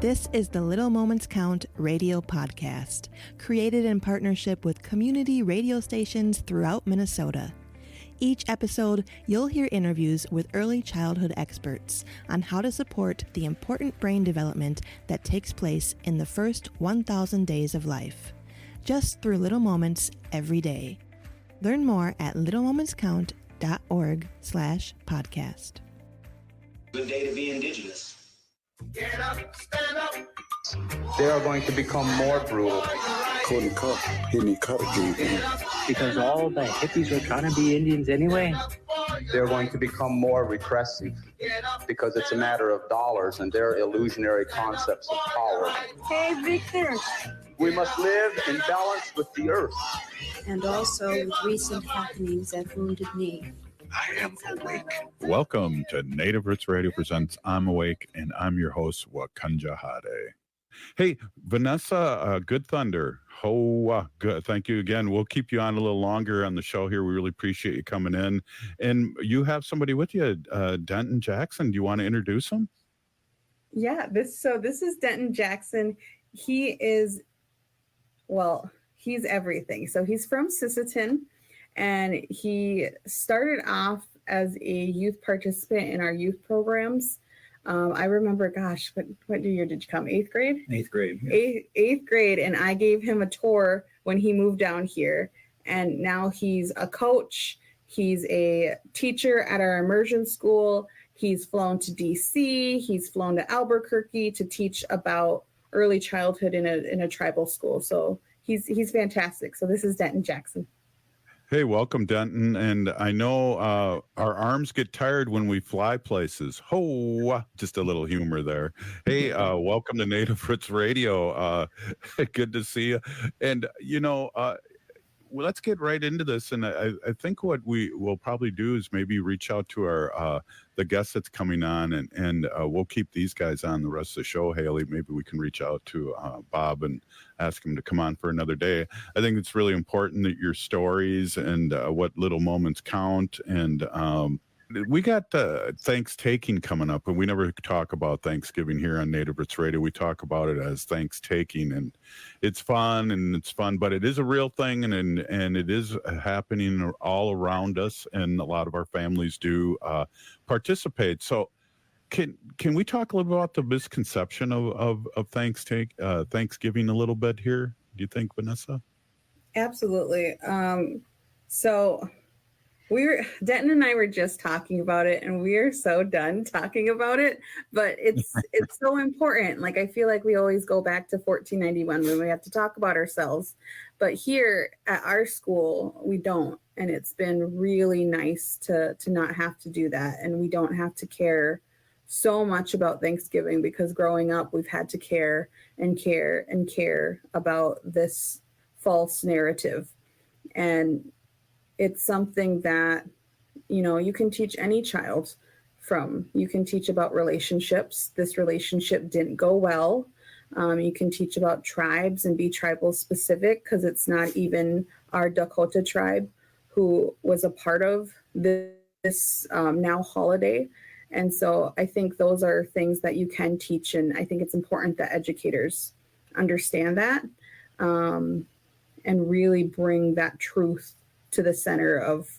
This is the Little Moments Count radio podcast, created in partnership with community radio stations throughout Minnesota. Each episode, you'll hear interviews with early childhood experts on how to support the important brain development that takes place in the first 1,000 days of life, just through little moments every day. Learn more at littlemomentscount.org/podcast. Good day to be Indigenous. Get up, stand up. They are going to become more brutal. Because all the hippies are trying to be Indians anyway. They're going to become more repressive because it's a matter of dollars and their illusionary concepts of power. Hey, Victor. We must live in balance with the earth. And also with recent happenings that wounded me. I am awake. Welcome to Native Roots Radio presents I'm Awake, and I'm your host, Wakanja Hade. Hey, Vanessa, Goodthunder. Good. Thank you again. We'll keep you on a little longer on the show here. We really appreciate you coming in. And you have somebody with you, Denton Jackson. Do you want to introduce him? Yeah, this is Denton Jackson. He's everything. So he's from Sisseton. And he started off as a youth participant in our youth programs. I remember, what year did you come? Eighth grade? Eighth grade. Yeah. Eighth grade. And I gave him a tour when he moved down here. And now he's a coach. He's a teacher at our immersion school. He's flown to DC. He's flown to Albuquerque to teach about early childhood in a tribal school. So he's fantastic. So this is Denton Jackson. Hey, welcome, Denton. And I know our arms get tired when we fly places. Just a little humor there. Hey, welcome to Native Roots Radio. Good to see you. And, let's get right into this. And I think what we will probably do is maybe reach out to our the guest that's coming on, and we'll keep these guys on the rest of the show. Haley, maybe we can reach out to Bob and ask him to come on for another day. I think it's really important that your stories and what little moments count. And we got Thanksgiving coming up, and we never talk about Thanksgiving here on Native Roots Radio. We talk about it as Thanksgiving, and it's fun, but it is a real thing, and it is happening all around us, and a lot of our families do participate. So can we talk a little about the misconception of Thanksgiving a little bit here? Do you think, Vanessa? Absolutely. Denton and I were just talking about it, and we are so done talking about it, but it's so important. Like, I feel like we always go back to 1491 when we have to talk about ourselves, but here at our school, we don't. And it's been really nice to not have to do that. And we don't have to care so much about Thanksgiving, because growing up, we've had to care and care and care about this false narrative. And it's something that, you can teach any child from. You can teach about relationships. This relationship didn't go well. You can teach about tribes and be tribal specific, because it's not even our Dakota tribe who was a part of this now holiday. And so I think those are things that you can teach. And I think it's important that educators understand that and really bring that truth to the center of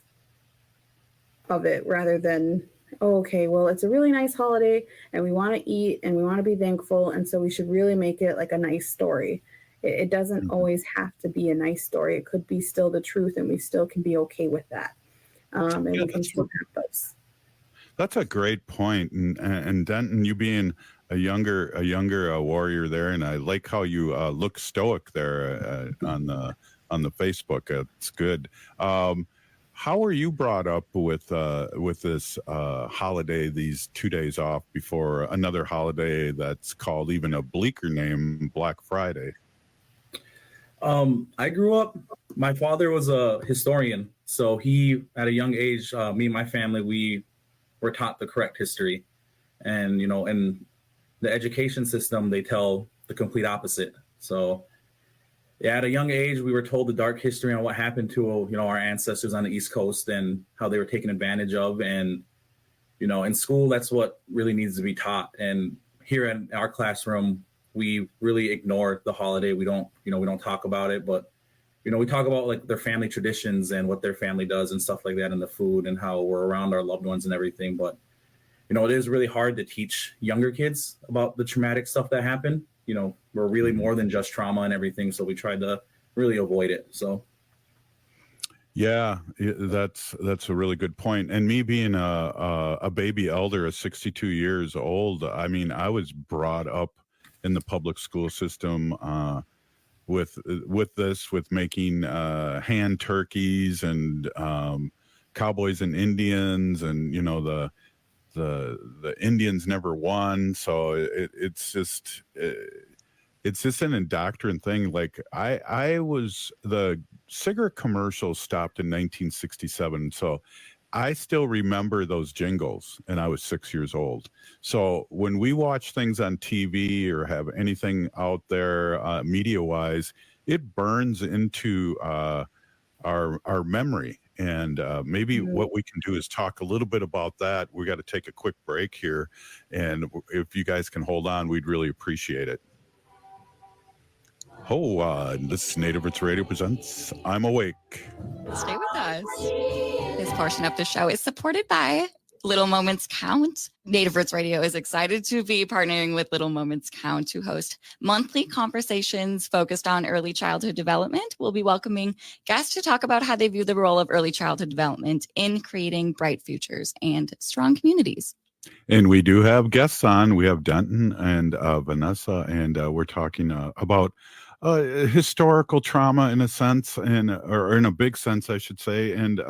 it, rather than, it's a really nice holiday and we want to eat and we want to be thankful, and so we should really make it like a nice story. It doesn't always have to be a nice story. It could be still the truth, and we still can be okay with that. And we can still have those. That's a great point. And Denton, you being a younger warrior there, and I like how you look stoic there on the Facebook. It's good. How were you brought up with this holiday, these 2 days off before another holiday that's called even a bleaker name, Black Friday? I grew up, my father was a historian. So he, at a young age, me and my family, we were taught the correct history. And, in the education system, they tell the complete opposite. So at a young age, we were told the dark history on what happened to, our ancestors on the East Coast and how they were taken advantage of. And, in school, that's what really needs to be taught. And here in our classroom, we really ignore the holiday. We don't talk about it, but we talk about like their family traditions and what their family does and stuff like that, and the food and how we're around our loved ones and everything. But it is really hard to teach younger kids about the traumatic stuff that happened. We're really more than just trauma and everything, so we tried to really avoid it. So yeah, that's a really good point. And me being a baby elder, 62 years old, I mean, I was brought up in the public school system with making hand turkeys and cowboys and Indians, and the Indians never won, so it's just an indoctrined thing. Like I was, the cigarette commercial stopped in 1967, so I still remember those jingles, and I was 6 years old. So when we watch things on TV or have anything out there media wise, it burns into our memory. And maybe what we can do is talk a little bit about that. We got to take a quick break here, and if you guys can hold on, we'd really appreciate it. This is Native Roots Radio presents I'm Awake. Stay with us. This portion of the show is supported by Little Moments Count. Native Roots Radio is excited to be partnering with Little Moments Count to host monthly conversations focused on early childhood development. We'll be welcoming guests to talk about how they view the role of early childhood development in creating bright futures and strong communities. And we do have guests on. We have Denton and Vanessa, and we're talking about historical trauma in a sense, or in a big sense, I should say, and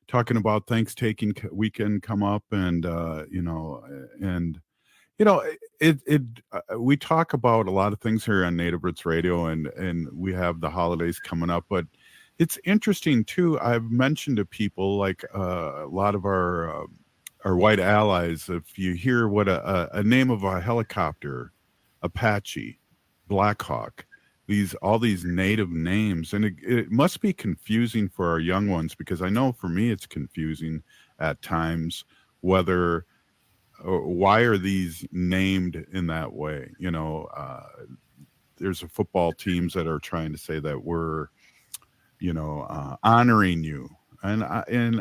talking about Thanksgiving weekend come up, and we talk about a lot of things here on Native Roots Radio, and we have the holidays coming up, but it's interesting too. I've mentioned to people, like a lot of our white allies, if you hear what a name of a helicopter, Apache, Black Hawk, all these native names, and it must be confusing for our young ones, because I know for me it's confusing at times why are these named in that way. There's football teams that are trying to say that we're honoring you, and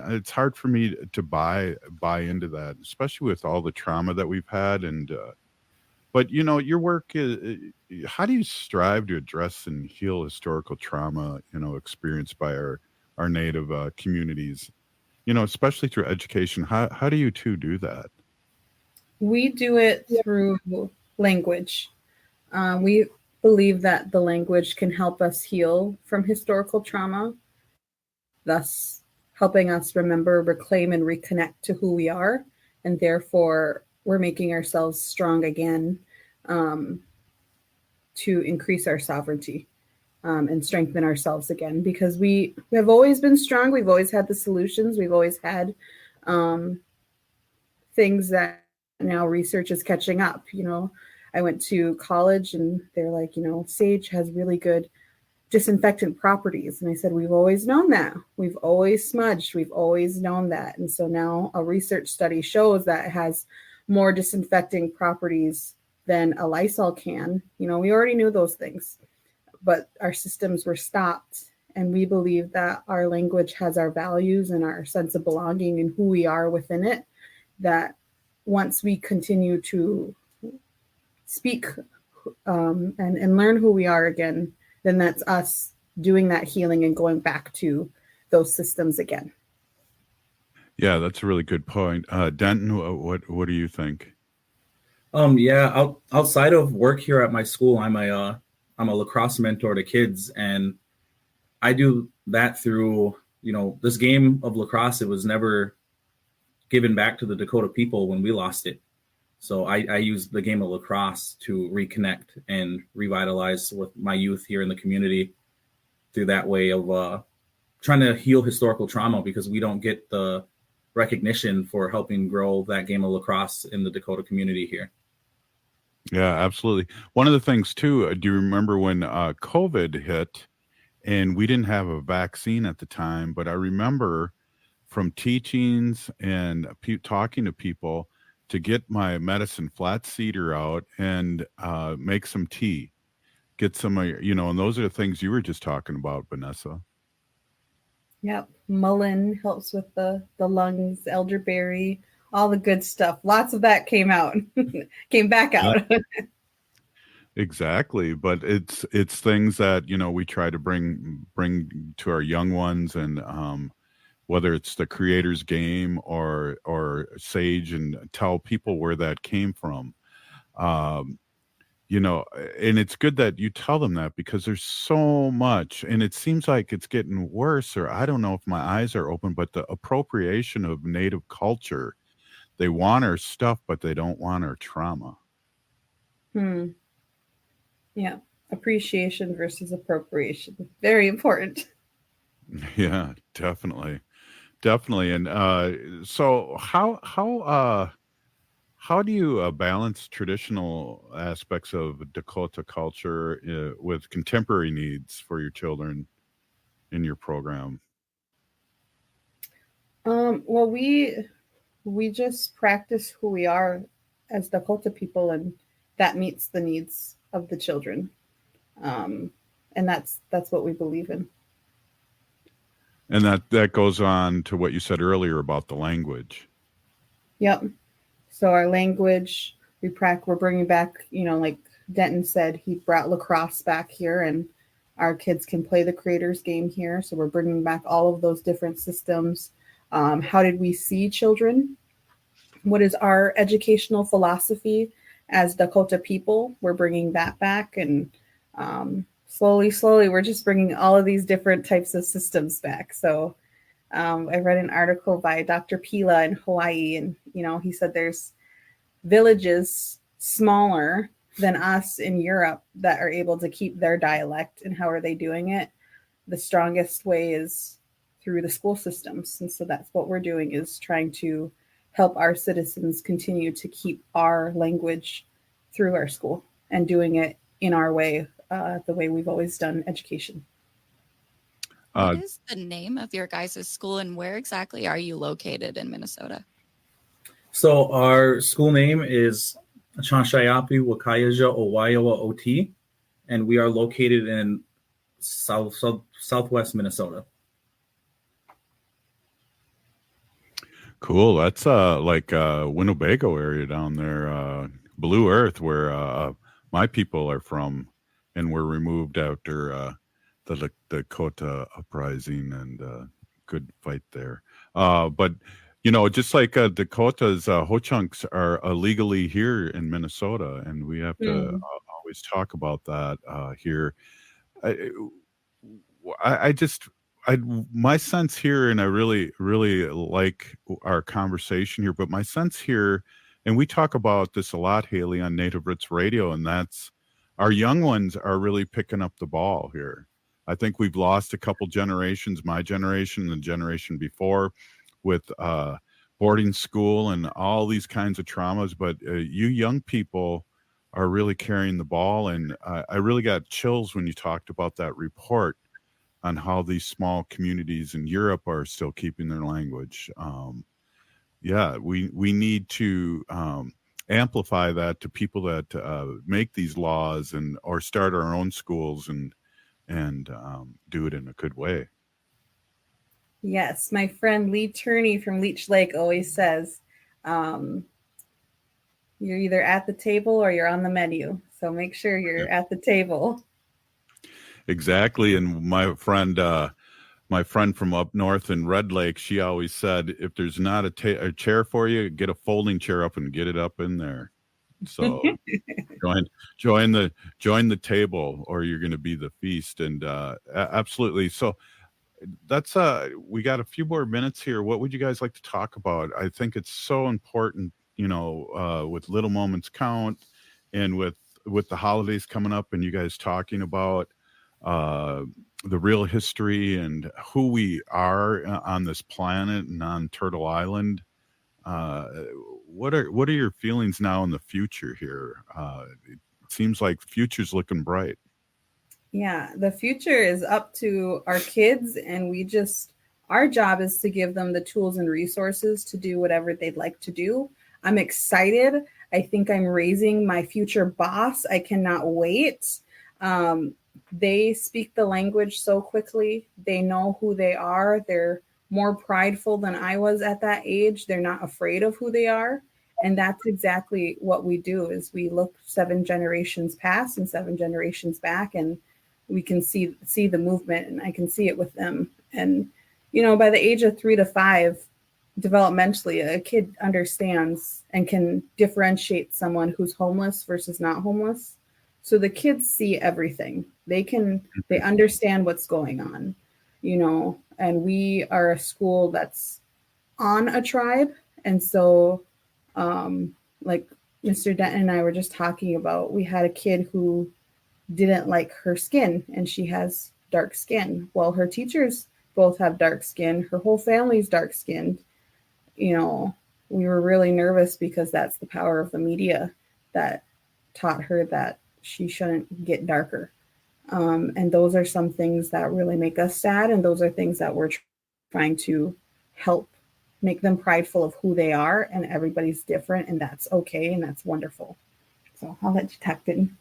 it's hard for me to buy into that, especially with all the trauma that we've had. And but your work is, how do you strive to address and heal historical trauma experienced by our native communities, especially through education? How do you two do that? We do it through language. We believe that the language can help us heal from historical trauma, thus helping us remember, reclaim, and reconnect to who we are, and therefore we're making ourselves strong again, to increase our sovereignty and strengthen ourselves again, because we have always been strong. We've always had the solutions. We've always had things that now research is catching up. I went to college and they're like, sage has really good disinfectant properties. And I said, we've always known that. We've always smudged. We've always known that. And so now a research study shows that it has more disinfecting properties than a Lysol can. We already knew those things, but our systems were stopped. And we believe that our language has our values and our sense of belonging and who we are within it, that once we continue to speak and learn who we are again, then that's us doing that healing and going back to those systems again. Yeah, that's a really good point. Denton, what do you think? Outside of work here at my school, I'm a lacrosse mentor to kids, and I do that through, this game of lacrosse. It was never given back to the Dakota people when we lost it. So I use the game of lacrosse to reconnect and revitalize with my youth here in the community through that way of trying to heal historical trauma, because we don't get the recognition for helping grow that game of lacrosse in the Dakota community here. Yeah, absolutely. One of the things too, do you remember when COVID hit and we didn't have a vaccine at the time, but I remember from teachings and talking to people to get my medicine flat cedar out and make some tea, get some, and those are the things you were just talking about, Vanessa. Yep. Mullein helps with the lungs, elderberry, all the good stuff. Lots of that came back out. Yeah. Exactly. But it's things that, we try to bring to our young ones, and whether it's the creator's game or sage, and tell people where that came from. And it's good that you tell them that, because there's so much, and it seems like it's getting worse, or I don't know if my eyes are open, but the appropriation of Native culture, they want our stuff, but they don't want our trauma. Yeah. Appreciation versus appropriation. Very important. Yeah, definitely. And so how do you balance traditional aspects of Dakota culture with contemporary needs for your children in your program? Well, we just practice who we are as Dakota people, and that meets the needs of the children. And that's what we believe in. And that goes on to what you said earlier about the language. Yep. So our language, we're bringing back, like Denton said, he brought lacrosse back here, and our kids can play the creator's game here. So we're bringing back all of those different systems. How did we see children? What is our educational philosophy as Dakota people? We're bringing that back, and slowly, we're just bringing all of these different types of systems back. So I read an article by Dr. Pila in Hawaii, and, he said there's villages smaller than us in Europe that are able to keep their dialect. And how are they doing it? The strongest way is through the school systems. And so that's what we're doing, is trying to help our citizens continue to keep our language through our school, and doing it in our way, the way we've always done education. What is the name of your guys' school, and where exactly are you located in Minnesota? So our school name is ayapi Owayawa Ot, and we are located in southwest Minnesota. Cool. That's like Winnebago area down there, Blue Earth, where my people are from, and were removed after the Dakota uprising, and good fight there. But just like Dakota's, Ho-Chunks are illegally here in Minnesota, and we have to always talk about that here. My sense here, and I really, really like our conversation here, but my sense here, and we talk about this a lot, Haley, on Native Roots Radio, and that's our young ones are really picking up the ball here. I think we've lost a couple generations, my generation and the generation before, with boarding school and all these kinds of traumas. But you young people are really carrying the ball. And I really got chills when you talked about that report on how these small communities in Europe are still keeping their language. We need to amplify that to people that make these laws or start our own schools and do it in a good way. Yes, my friend Lee Turney from Leech Lake always says, you're either at the table or you're on the menu. So make sure you're at the table. Exactly. And my friend from up north in Red Lake, she always said, if there's not a chair for you, get a folding chair up and get it up in there. So join the table, or you're going to be the feast. And absolutely. So that's we got a few more minutes here. What would you guys like to talk about? I think it's so important, with Little Moments Count, and with the holidays coming up, and you guys talking about the real history and who we are on this planet and on Turtle Island. What are your feelings now in the future here? It seems like the future's looking bright. Yeah, the future is up to our kids, and our job is to give them the tools and resources to do whatever they'd like to do. I'm excited. I think I'm raising my future boss. I cannot wait. They speak the language so quickly. They know who they are. They're more prideful than I was at that age. They're not afraid of who they are. And that's exactly what we do is we look 7 generations past and 7 generations back, and we can see the movement, and I can see it with them. And, by the age of 3 to 5, developmentally, a kid understands and can differentiate someone who's homeless versus not homeless. So the kids see everything. They understand what's going on, and we are a school that's on a tribe. And so, like Mr. Denton and I were just talking about, we had a kid who didn't like her skin, and she has dark skin. Well, her teachers both have dark skin. Her whole family's dark skinned. We were really nervous because that's the power of the media that taught her that she shouldn't get darker. And those are some things that really make us sad. And those are things that we're trying to help make them prideful of who they are, and everybody's different, and that's okay. And that's wonderful. So I'll let you talk, Denton.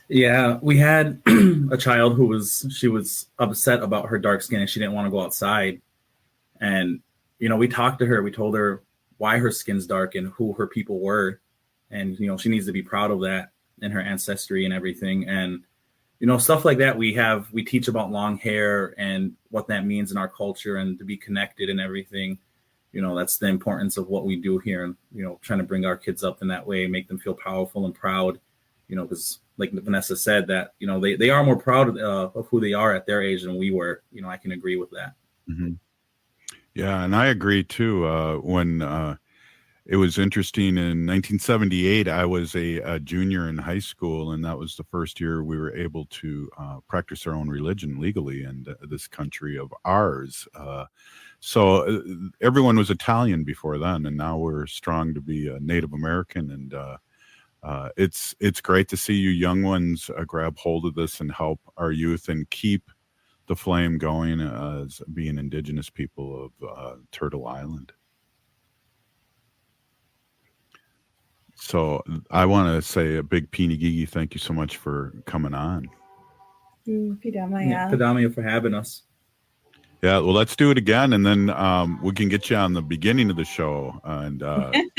Yeah, we had a child who was upset about her dark skin and she didn't want to go outside. And, we talked to her, we told her why her skin's dark and who her people were. And, she needs to be proud of that and her ancestry and everything. And, stuff like that. We teach about long hair and what that means in our culture and to be connected and everything. That's the importance of what we do here. And, trying to bring our kids up in that way, make them feel powerful and proud, because like Vanessa said that, they are more proud of who they are at their age than we were. I can agree with that. Mm-hmm. Yeah. And I agree too. When it was interesting in 1978, I was a junior in high school, and that was the first year we were able to practice our own religion legally in this country of ours. So everyone was Italian before then, and now we're strong to be Native American. And it's great to see you young ones grab hold of this and help our youth and keep the flame going as being Indigenous people of Turtle Island. So I want to say a big Pinigigi thank you so much for coming on. Pidamaya for having us. Yeah, well, let's do it again, and then we can get you on the beginning of the show and rock and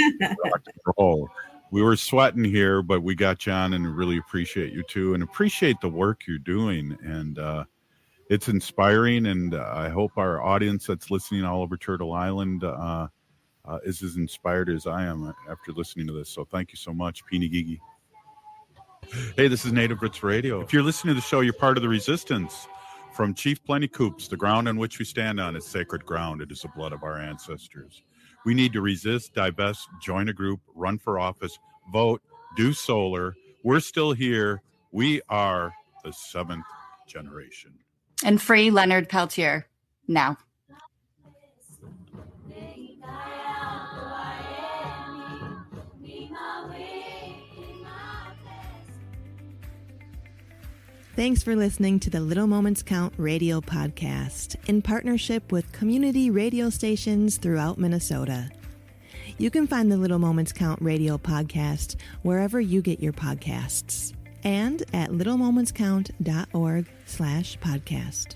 roll. We were sweating here, but we got you on, and really appreciate you too, and appreciate the work you're doing. And it's inspiring, and I hope our audience that's listening all over Turtle Island is as inspired as I am after listening to this. So thank you so much, Pinigigi. Hey, this is Native Roots Radio. If you're listening to the show, you're part of the resistance. From Chief Plenty Coops, the ground on which we stand on is sacred ground. It is the blood of our ancestors. We need to resist, divest, join a group, run for office, vote, do solar. We're still here. We are the 7th generation. And free Leonard Peltier now. Thanks for listening to the Little Moments Count radio podcast in partnership with community radio stations throughout Minnesota. You can find the Little Moments Count radio podcast wherever you get your podcasts and at littlemomentscount.org/podcast.